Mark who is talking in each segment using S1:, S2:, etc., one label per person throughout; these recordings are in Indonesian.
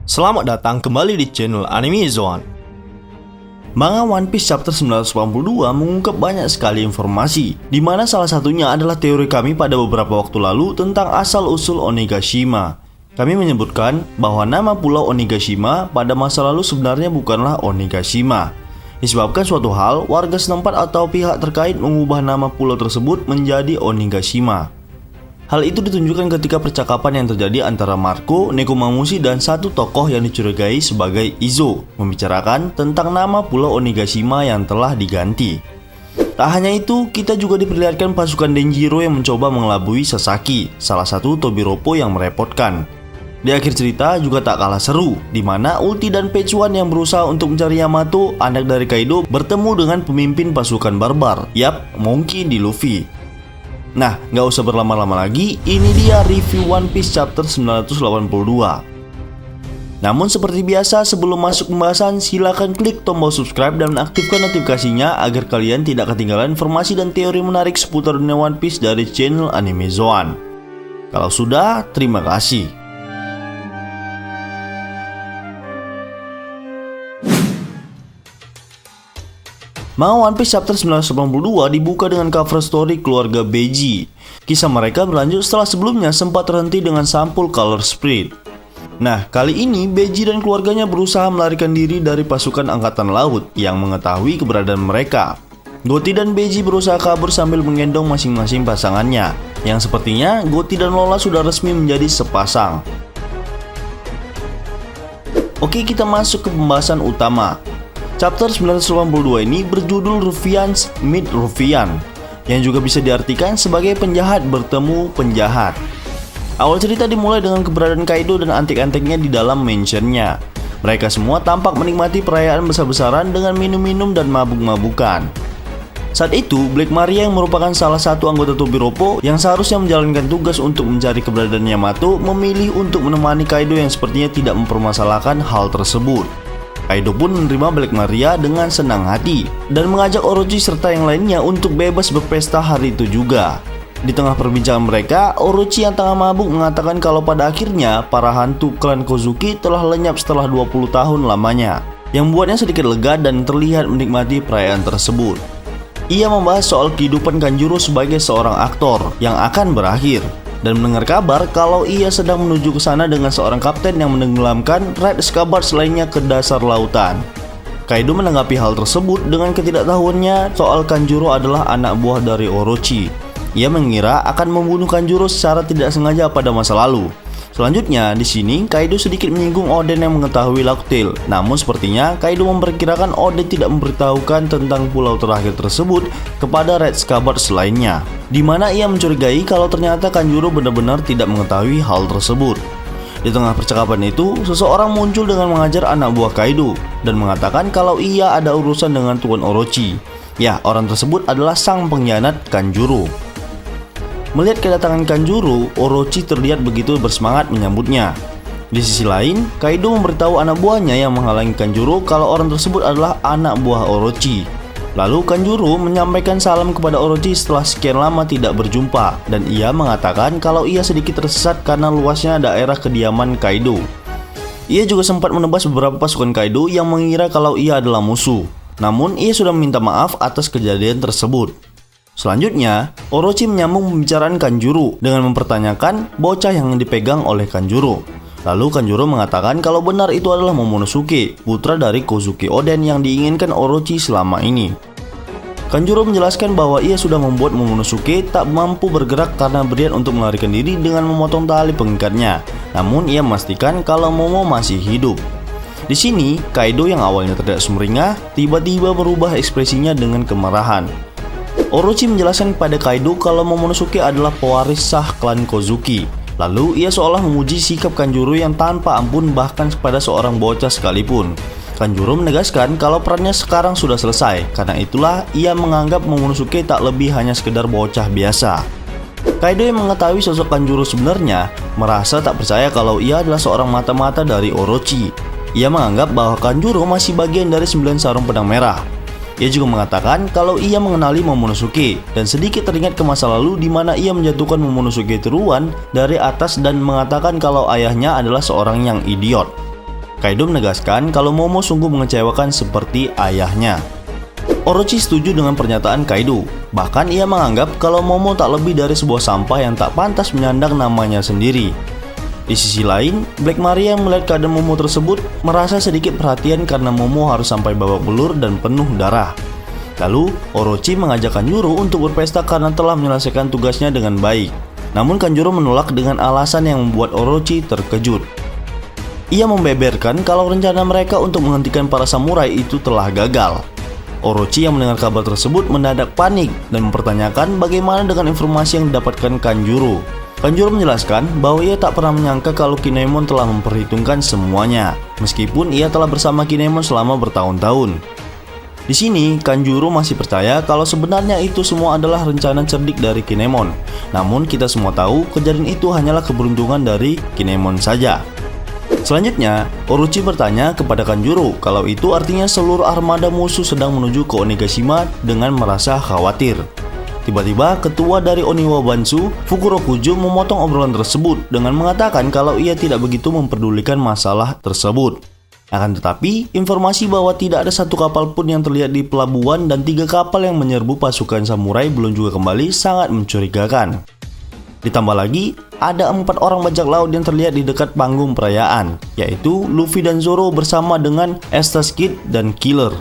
S1: Selamat datang kembali di channel Anime Zone. Manga One Piece chapter 982 mengungkap banyak sekali informasi, di mana salah satunya adalah teori kami pada beberapa waktu lalu tentang asal-usul Onigashima. Kami menyebutkan bahwa nama pulau Onigashima pada masa lalu sebenarnya bukanlah Onigashima. Disebabkan suatu hal, warga setempat atau pihak terkait mengubah nama pulau tersebut menjadi Onigashima. Hal itu ditunjukkan ketika percakapan yang terjadi antara Marco, Nekomamushi, dan satu tokoh yang dicurigai sebagai Izo membicarakan tentang nama pulau Onigashima yang telah diganti. Tak hanya itu, kita juga diperlihatkan pasukan Denjiro yang mencoba mengelabui Sasaki, salah satu Tobiropo yang merepotkan. Di akhir cerita juga tak kalah seru, di mana Ulti dan Pechuan yang berusaha untuk mencari Yamato, anak dari Kaido, bertemu dengan pemimpin pasukan barbar, yap, Monkey D. Luffy. Nah, nggak usah berlama-lama lagi, ini dia review One Piece chapter 982. Namun seperti biasa, sebelum masuk pembahasan, silakan klik tombol subscribe dan aktifkan notifikasinya agar kalian tidak ketinggalan informasi dan teori menarik seputar dunia One Piece dari channel Anime Zone. Kalau sudah, terima kasih. Manga One Piece chapter 982 dibuka dengan cover story keluarga Beji. Kisah mereka berlanjut setelah sebelumnya sempat terhenti dengan sampul Color Spirit. Nah, kali ini Beji dan keluarganya berusaha melarikan diri dari pasukan angkatan laut yang mengetahui keberadaan mereka. Goti dan Beji berusaha kabur sambil menggendong masing-masing pasangannya, yang sepertinya Goti dan Lola sudah resmi menjadi sepasang. Oke, kita masuk ke pembahasan utama. Chapter 982 ini berjudul Ruffians Meet Ruffian, yang juga bisa diartikan sebagai penjahat bertemu penjahat. Awal cerita dimulai dengan keberadaan Kaido dan antek-anteknya di dalam mansionnya. Mereka semua tampak menikmati perayaan besar-besaran dengan minum-minum dan mabuk-mabukan. Saat itu, Black Maria yang merupakan salah satu anggota Tobiropo yang seharusnya menjalankan tugas untuk mencari keberadaan Yamato memilih untuk menemani Kaido yang sepertinya tidak mempermasalahkan hal tersebut. Kaido pun menerima Black Maria dengan senang hati dan mengajak Orochi serta yang lainnya untuk bebas berpesta hari itu juga. Di tengah perbincangan mereka, Orochi yang tengah mabuk mengatakan kalau pada akhirnya para hantu klan Kozuki telah lenyap setelah 20 tahun lamanya, yang membuatnya sedikit lega dan terlihat menikmati perayaan tersebut. Ia membahas soal kehidupan Kanjuro sebagai seorang aktor yang akan berakhir, dan mendengar kabar kalau ia sedang menuju ke sana dengan seorang kapten yang menenggelamkan Red Scabbard lainnya ke dasar lautan. Kaido menanggapi hal tersebut dengan ketidaktahuannya soal Kanjuro adalah anak buah dari Orochi. Ia mengira akan membunuh Kanjuro secara tidak sengaja pada masa lalu. Selanjutnya, di sini Kaido sedikit menyinggung Oden yang mengetahui Locktail. Namun sepertinya Kaido memperkirakan Oden tidak memberitahukan tentang pulau terakhir tersebut kepada Red Scabbard lainnya, di mana ia mencurigai kalau ternyata Kanjuro benar-benar tidak mengetahui hal tersebut. Di tengah percakapan itu, seseorang muncul dengan mengajar anak buah Kaido dan mengatakan kalau ia ada urusan dengan Tuan Orochi. Ya, orang tersebut adalah sang pengkhianat Kanjuro. Melihat kedatangan Kanjuro, Orochi terlihat begitu bersemangat menyambutnya. Di sisi lain, Kaido memberitahu anak buahnya yang menghalangi Kanjuro kalau orang tersebut adalah anak buah Orochi. Lalu Kanjuro menyampaikan salam kepada Orochi setelah sekian lama tidak berjumpa, dan ia mengatakan kalau ia sedikit tersesat karena luasnya daerah kediaman Kaido. Ia juga sempat menebas beberapa pasukan Kaido yang mengira kalau ia adalah musuh. Namun ia sudah meminta maaf atas kejadian tersebut. Selanjutnya, Orochi menyambung pembicaraan Kanjuro dengan mempertanyakan bocah yang dipegang oleh Kanjuro. Lalu Kanjuro mengatakan kalau benar itu adalah Momonosuke, putra dari Kozuki Oden yang diinginkan Orochi selama ini. Kanjuro menjelaskan bahwa ia sudah membuat Momonosuke tak mampu bergerak karena berniat untuk melarikan diri dengan memotong tali pengikatnya. Namun ia memastikan kalau Momo masih hidup. Di sini, Kaido yang awalnya terlihat sumringah, tiba-tiba berubah ekspresinya dengan kemarahan. Orochi menjelaskan kepada Kaido kalau Momonosuke adalah pewaris sah klan Kozuki. Lalu ia seolah memuji sikap Kanjuro yang tanpa ampun bahkan kepada seorang bocah sekalipun. Kanjuro menegaskan kalau perannya sekarang sudah selesai, karena itulah ia menganggap Momonosuke tak lebih hanya sekedar bocah biasa. Kaido yang mengetahui sosok Kanjuro sebenarnya merasa tak percaya kalau ia adalah seorang mata-mata dari Orochi. Ia menganggap bahwa Kanjuro masih bagian dari 9 sarung pedang merah. Ia juga mengatakan kalau ia mengenali Momonosuke dan sedikit teringat ke masa lalu di mana ia menjatuhkan Momonosuke tiruan dari atas dan mengatakan kalau ayahnya adalah seorang yang idiot. Kaido menegaskan kalau Momo sungguh mengecewakan seperti ayahnya. Orochi setuju dengan pernyataan Kaido. Bahkan ia menganggap kalau Momo tak lebih dari sebuah sampah yang tak pantas menyandang namanya sendiri. Di sisi lain, Black Maria yang melihat keadaan Momo tersebut merasa sedikit perhatian karena Momo harus sampai babak belur dan penuh darah. Lalu, Orochi mengajak Kanjuro untuk berpesta karena telah menyelesaikan tugasnya dengan baik. Namun Kanjuro menolak dengan alasan yang membuat Orochi terkejut. Ia membeberkan kalau rencana mereka untuk menghentikan para samurai itu telah gagal. Orochi yang mendengar kabar tersebut mendadak panik dan mempertanyakan bagaimana dengan informasi yang didapatkan Kanjuro. Kanjuro menjelaskan bahwa ia tak pernah menyangka kalau Kinemon telah memperhitungkan semuanya, meskipun ia telah bersama Kinemon selama bertahun-tahun. Di sini, Kanjuro masih percaya kalau sebenarnya itu semua adalah rencana cerdik dari Kinemon. Namun kita semua tahu kejadian itu hanyalah keberuntungan dari Kinemon saja. Selanjutnya, Orochi bertanya kepada Kanjuro kalau itu artinya seluruh armada musuh sedang menuju ke Onigashima dengan merasa khawatir. Tiba-tiba, ketua dari Oniwa Bansu, Fukurokujo, memotong obrolan tersebut dengan mengatakan kalau ia tidak begitu memperdulikan masalah tersebut. Akan tetapi, informasi bahwa tidak ada satu kapal pun yang terlihat di pelabuhan dan 3 kapal yang menyerbu pasukan samurai belum juga kembali sangat mencurigakan. Ditambah lagi, ada 4 orang bajak laut yang terlihat di dekat panggung perayaan, yaitu Luffy dan Zoro bersama dengan Estas Kid dan Killer.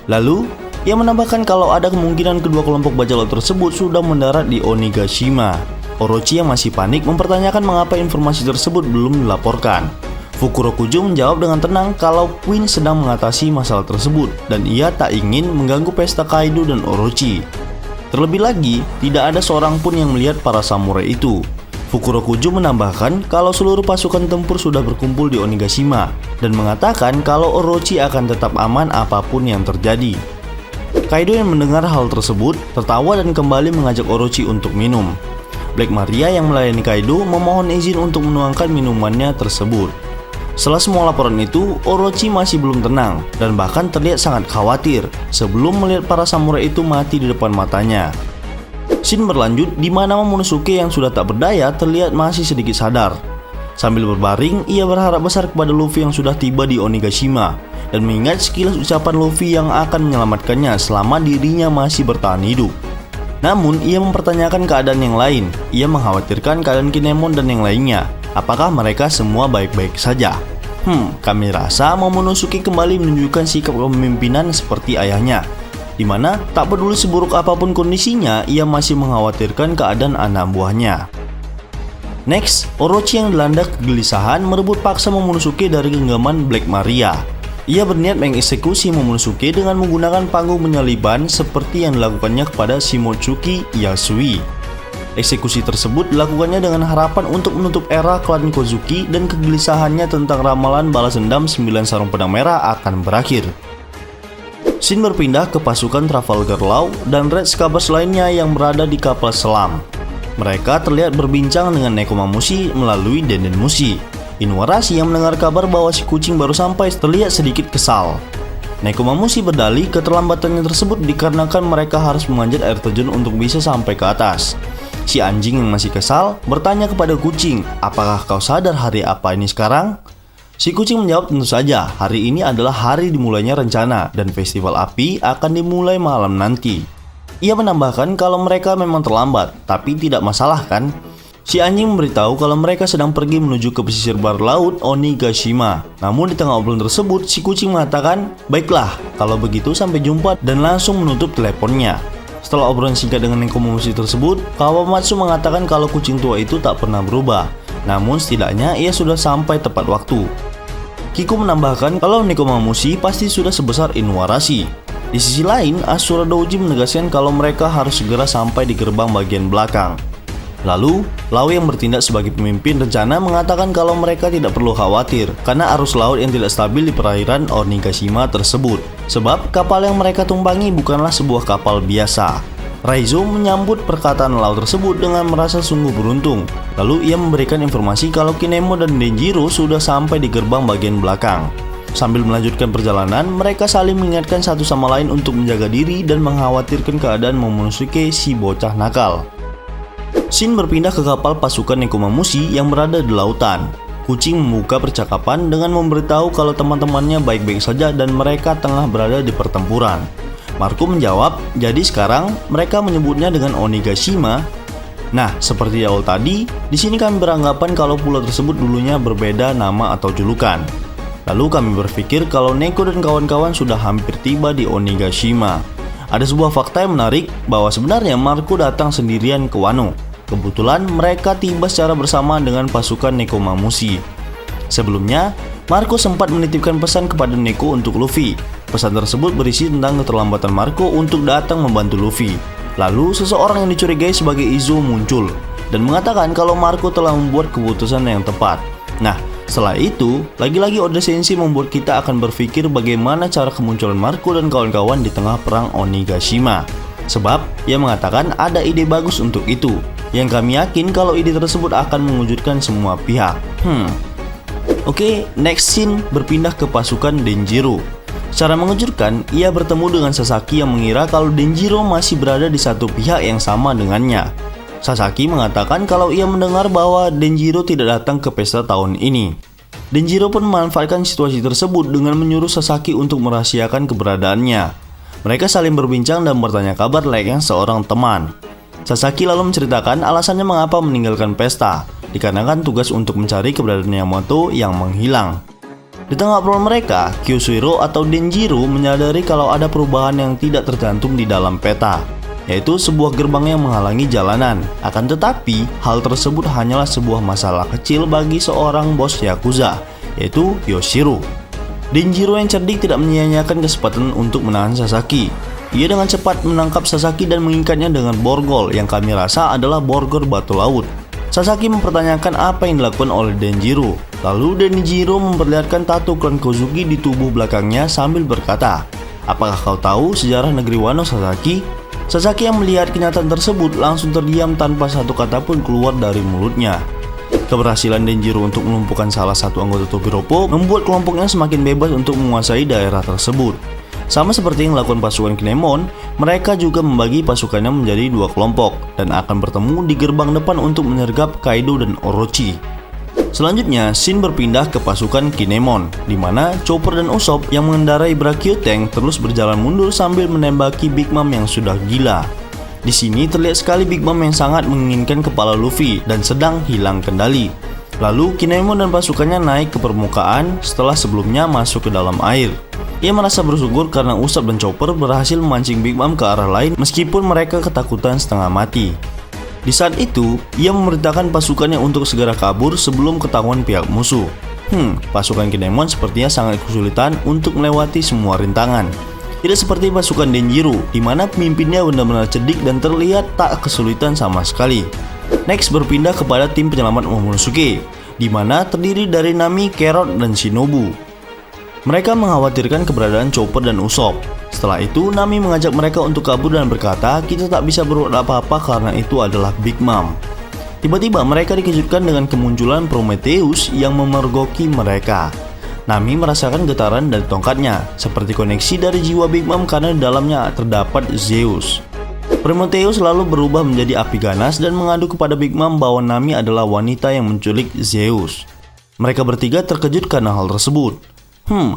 S1: Lalu, ia menambahkan kalau ada kemungkinan kedua kelompok bajak laut tersebut sudah mendarat di Onigashima. Orochi yang masih panik mempertanyakan mengapa informasi tersebut belum dilaporkan. Fukurokujo menjawab dengan tenang kalau Queen sedang mengatasi masalah tersebut dan ia tak ingin mengganggu pesta Kaido dan Orochi. Terlebih lagi, tidak ada seorang pun yang melihat para samurai itu. Fukurokujo menambahkan kalau seluruh pasukan tempur sudah berkumpul di Onigashima dan mengatakan kalau Orochi akan tetap aman apapun yang terjadi. Kaido yang mendengar hal tersebut tertawa dan kembali mengajak Orochi untuk minum. Black Maria yang melayani Kaido memohon izin untuk menuangkan minumannya tersebut. Setelah semua laporan itu, Orochi masih belum tenang dan bahkan terlihat sangat khawatir sebelum melihat para samurai itu mati di depan matanya. Scene berlanjut di mana Momonosuke yang sudah tak berdaya terlihat masih sedikit sadar. Sambil berbaring, ia berharap besar kepada Luffy yang sudah tiba di Onigashima dan mengingat sekilas ucapan Luffy yang akan menyelamatkannya selama dirinya masih bertahan hidup. Namun, ia mempertanyakan keadaan yang lain. Ia mengkhawatirkan keadaan Kinemon dan yang lainnya. Apakah mereka semua baik-baik saja? Kami rasa Momonosuke kembali menunjukkan sikap kepemimpinan seperti ayahnya, di mana tak peduli seburuk apapun kondisinya, ia masih mengkhawatirkan keadaan anak buahnya. Next, Orochi yang dilanda kegelisahan merebut paksa Momonosuke dari genggaman Black Maria. Ia berniat mengeksekusi Momonosuke dengan menggunakan panggung penyaliban seperti yang dilakukannya kepada Shimotsuki Yasui. Eksekusi tersebut dilakukannya dengan harapan untuk menutup era klan Kozuki dan kegelisahannya tentang ramalan balas dendam 9 sarung pedang merah akan berakhir. Scene berpindah ke pasukan Trafalgar Law dan Red Scabbers lainnya yang berada di kapal selam. Mereka terlihat berbincang dengan Nekomamushi melalui Dendenmushi. Inuarashi yang mendengar kabar bahwa si kucing baru sampai terlihat sedikit kesal. Nekomamushi berdalih keterlambatannya tersebut dikarenakan mereka harus memanjat air terjun untuk bisa sampai ke atas. Si anjing yang masih kesal bertanya kepada kucing, "Apakah kau sadar hari apa ini sekarang?" Si kucing menjawab tentu saja, hari ini adalah hari dimulainya rencana dan festival api akan dimulai malam nanti. Ia menambahkan kalau mereka memang terlambat, tapi tidak masalah kan? Si anjing memberitahu kalau mereka sedang pergi menuju ke pesisir barat laut Onigashima. Namun di tengah obrolan tersebut, si kucing mengatakan, "Baiklah, kalau begitu sampai jumpa," dan langsung menutup teleponnya. Setelah obrolan singkat dengan Nekomamushi tersebut, Kawamatsu mengatakan kalau kucing tua itu tak pernah berubah. Namun setidaknya ia sudah sampai tepat waktu. Kiku menambahkan kalau Nekomamushi pasti sudah sebesar Inuarashi. Di sisi lain, Asura Doji menegaskan kalau mereka harus segera sampai di gerbang bagian belakang. Lalu, Law yang bertindak sebagai pemimpin rencana mengatakan kalau mereka tidak perlu khawatir karena arus laut yang tidak stabil di perairan Onigashima tersebut. Sebab kapal yang mereka tumpangi bukanlah sebuah kapal biasa. Raizo menyambut perkataan Law tersebut dengan merasa sungguh beruntung. Lalu ia memberikan informasi kalau Kinemon dan Denjiro sudah sampai di gerbang bagian belakang. Sambil melanjutkan perjalanan, mereka saling mengingatkan satu sama lain untuk menjaga diri dan mengkhawatirkan keadaan Momonosuke si bocah nakal. Scene berpindah ke kapal pasukan Nekomamushi yang berada di lautan. kucing membuka percakapan dengan memberitahu kalau teman-temannya baik-baik saja dan mereka tengah berada di pertempuran. Marco menjawab, jadi sekarang mereka menyebutnya dengan Onigashima. Nah, seperti awal tadi, di sini kami beranggapan kalau pulau tersebut dulunya berbeda nama atau julukan. Lalu kami berpikir kalau Neko dan kawan-kawan sudah hampir tiba di Onigashima. Ada sebuah fakta yang menarik bahwa sebenarnya Marco datang sendirian ke Wano. Kebetulan mereka tiba secara bersama dengan pasukan Nekomamushi. Sebelumnya, Marco sempat menitipkan pesan kepada Neko untuk Luffy. Pesan tersebut berisi tentang keterlambatan Marco untuk datang membantu Luffy. Lalu seseorang yang dicurigai sebagai Izuo muncul dan mengatakan kalau Marco telah membuat keputusan yang tepat. Nah, setelah itu, lagi-lagi Oda Sensei membuat kita akan berpikir bagaimana cara kemunculan Marco dan kawan-kawan di tengah perang Onigashima. Sebab, ia mengatakan ada ide bagus untuk itu, yang kami yakin kalau ide tersebut akan mengejutkan semua pihak. Oke, next scene berpindah ke pasukan Denjiro. Secara mengejutkan, ia bertemu dengan Sasaki yang mengira kalau Denjiro masih berada di satu pihak yang sama dengannya. Sasaki mengatakan kalau ia mendengar bahwa Denjiro tidak datang ke pesta tahun ini. Denjiro pun memanfaatkan situasi tersebut dengan menyuruh Sasaki untuk merahasiakan keberadaannya. Mereka saling berbincang dan bertanya kabar layaknya seorang teman. Sasaki lalu menceritakan alasannya mengapa meninggalkan pesta, dikarenakan tugas untuk mencari keberadaan Yamato yang menghilang. Di tengah obrolan mereka, Kyushiro atau Denjiro menyadari kalau ada perubahan yang tidak tercantum di dalam peta, yaitu sebuah gerbang yang menghalangi jalanan. Akan tetapi, hal tersebut hanyalah sebuah masalah kecil bagi seorang bos Yakuza, yaitu Yoshiro. Denjiro yang cerdik tidak menyia-nyiakan kesempatan untuk menahan Sasaki. Ia dengan cepat menangkap Sasaki dan mengikatnya dengan borgol yang kami rasa adalah borgol batu laut. Sasaki mempertanyakan apa yang dilakukan oleh Denjiro. Lalu Denjiro memperlihatkan tato klan Kozuki di tubuh belakangnya sambil berkata, "Apakah kau tahu sejarah negeri Wano, Sasaki?" Sasaki yang melihat kenyataan tersebut langsung terdiam tanpa satu kata pun keluar dari mulutnya. Keberhasilan Denjiro untuk melumpuhkan salah satu anggota Tobiropo membuat kelompoknya semakin bebas untuk menguasai daerah tersebut. Sama seperti yang dilakukan pasukan Kinemon, mereka juga membagi pasukannya menjadi dua kelompok dan akan bertemu di gerbang depan untuk menyergap Kaido dan Orochi. Selanjutnya, scene berpindah ke pasukan Kinemon, di mana Chopper dan Usopp yang mengendarai Brachio Tank terus berjalan mundur sambil menembaki Big Mom yang sudah gila. Di sini terlihat sekali Big Mom yang sangat menginginkan kepala Luffy dan sedang hilang kendali. Lalu Kinemon dan pasukannya naik ke permukaan setelah sebelumnya masuk ke dalam air. Ia merasa bersyukur karena Usopp dan Chopper berhasil memancing Big Mom ke arah lain meskipun mereka ketakutan setengah mati. Di saat itu, ia memerintahkan pasukannya untuk segera kabur sebelum ketahuan pihak musuh. Pasukan Kinemon sepertinya sangat kesulitan untuk melewati semua rintangan. Tidak seperti pasukan Denjiro, di mana pemimpinnya benar-benar cerdik dan terlihat tak kesulitan sama sekali. Next berpindah kepada tim penyelamat Momonosuke, di mana terdiri dari Nami, Carrot, dan Shinobu. Mereka mengkhawatirkan keberadaan Chopper dan Usopp. Setelah itu, Nami mengajak mereka untuk kabur dan berkata, "Kita tak bisa berbuat apa-apa karena itu adalah Big Mom." Tiba-tiba mereka dikejutkan dengan kemunculan Prometheus yang memergoki mereka. Nami merasakan getaran dari tongkatnya, seperti koneksi dari jiwa Big Mom karena di dalamnya terdapat Zeus. Prometheus lalu berubah menjadi api ganas dan mengadu kepada Big Mom bahwa Nami adalah wanita yang menculik Zeus. Mereka bertiga terkejut karena hal tersebut.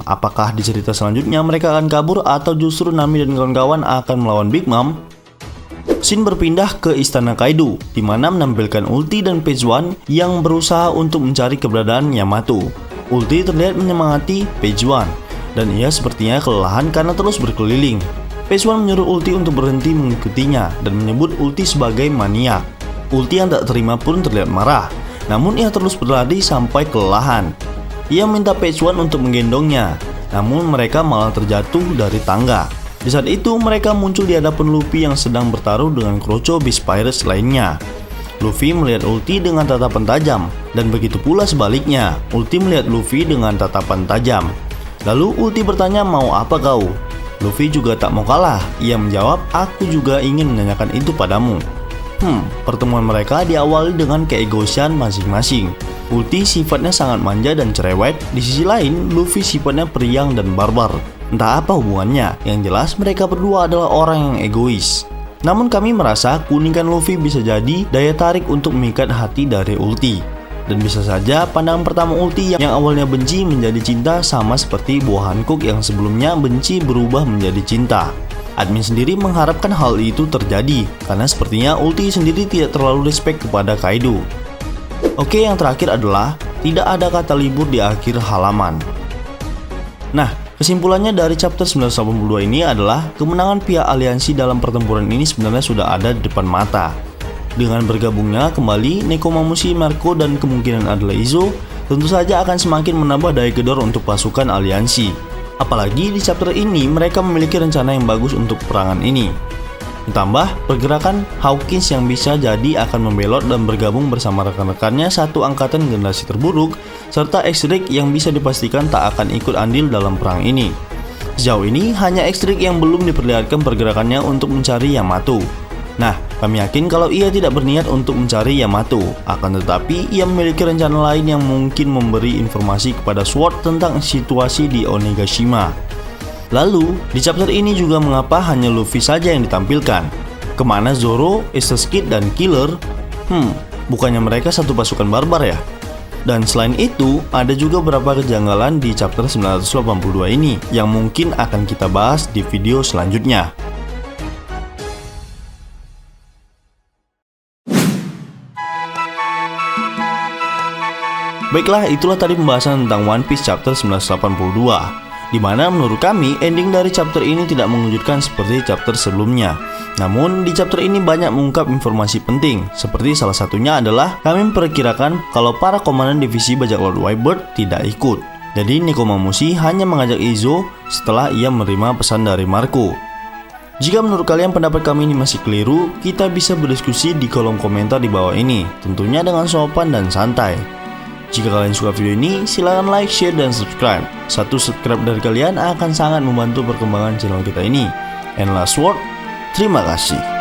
S1: Apakah di cerita selanjutnya mereka akan kabur atau justru Nami dan kawan-kawan akan melawan Big Mom? Scene berpindah ke Istana Kaido, di mana menampilkan Ulti dan Page One yang berusaha untuk mencari keberadaan Yamato. Ulti terlihat menyemangati Page One, dan ia sepertinya kelelahan karena terus berkeliling. Page One menyuruh Ulti untuk berhenti mengikutinya dan menyebut Ulti sebagai maniak. Ulti yang tak terima pun terlihat marah, namun ia terus berlari sampai kelelahan. Ia minta Page One untuk menggendongnya, namun mereka malah terjatuh dari tangga. Di saat itu mereka muncul di hadapan Luffy yang sedang bertaruh dengan Kroco Beast Pirates lainnya. Luffy melihat Ulti dengan tatapan tajam, dan begitu pula sebaliknya, Ulti melihat Luffy dengan tatapan tajam. Lalu Ulti bertanya, "Mau apa kau?" Luffy juga tak mau kalah. Ia menjawab, "Aku juga ingin menanyakan itu padamu." Pertemuan mereka diawali dengan keegoisan masing-masing. Ulti sifatnya sangat manja dan cerewet, di sisi lain Luffy sifatnya periang dan barbar. Entah apa hubungannya, yang jelas mereka berdua adalah orang yang egois. Namun kami merasa keunikan Luffy bisa jadi daya tarik untuk memikat hati dari Ulti. Dan bisa saja pandangan pertama ulti yang awalnya benci menjadi cinta, sama seperti buah Hancock yang sebelumnya benci berubah menjadi cinta. Admin sendiri mengharapkan hal itu terjadi, karena sepertinya ulti sendiri tidak terlalu respect kepada Kaido. Oke, yang terakhir adalah tidak ada kata libur di akhir halaman. Nah, kesimpulannya dari chapter 982 ini adalah kemenangan pihak aliansi dalam pertempuran ini sebenarnya sudah ada di depan mata. Dengan bergabungnya kembali Nekomamushi, Marco, dan kemungkinan adalah Izo, tentu saja akan semakin menambah daya gedor untuk pasukan aliansi. Apalagi di chapter ini mereka memiliki rencana yang bagus untuk peperangan ini. Ditambah pergerakan Hawkins yang bisa jadi akan membelot dan bergabung bersama rekan-rekannya satu angkatan generasi terburuk, serta X-Drake yang bisa dipastikan tak akan ikut andil dalam perang ini. Sejauh ini hanya X-Drake yang belum diperlihatkan pergerakannya untuk mencari Yamato. Nah, kami yakin kalau ia tidak berniat untuk mencari Yamato, akan tetapi ia memiliki rencana lain yang mungkin memberi informasi kepada SWORD tentang situasi di Onigashima. Lalu, di chapter ini juga mengapa hanya Luffy saja yang ditampilkan? Kemana Zoro, Aces Kid, dan Killer? Bukannya mereka satu pasukan barbar ya? Dan selain itu, ada juga beberapa kejanggalan di chapter 982 ini yang mungkin akan kita bahas di video selanjutnya. Baiklah, itulah tadi pembahasan tentang One Piece chapter 982, dimana menurut kami ending dari chapter ini tidak mengejutkan seperti chapter sebelumnya. Namun di chapter ini banyak mengungkap informasi penting, seperti salah satunya adalah kami memperkirakan kalau para komandan divisi bajak laut Whitebird tidak ikut. Jadi Nekomamushi hanya mengajak Izo setelah ia menerima pesan dari Marco. Jika menurut kalian pendapat kami ini masih keliru, kita bisa berdiskusi di kolom komentar di bawah ini, tentunya dengan sopan dan santai. Jika kalian suka video ini, silahkan like, share, dan subscribe. Satu subscribe dari kalian akan sangat membantu perkembangan channel kita ini. And last word, terima kasih.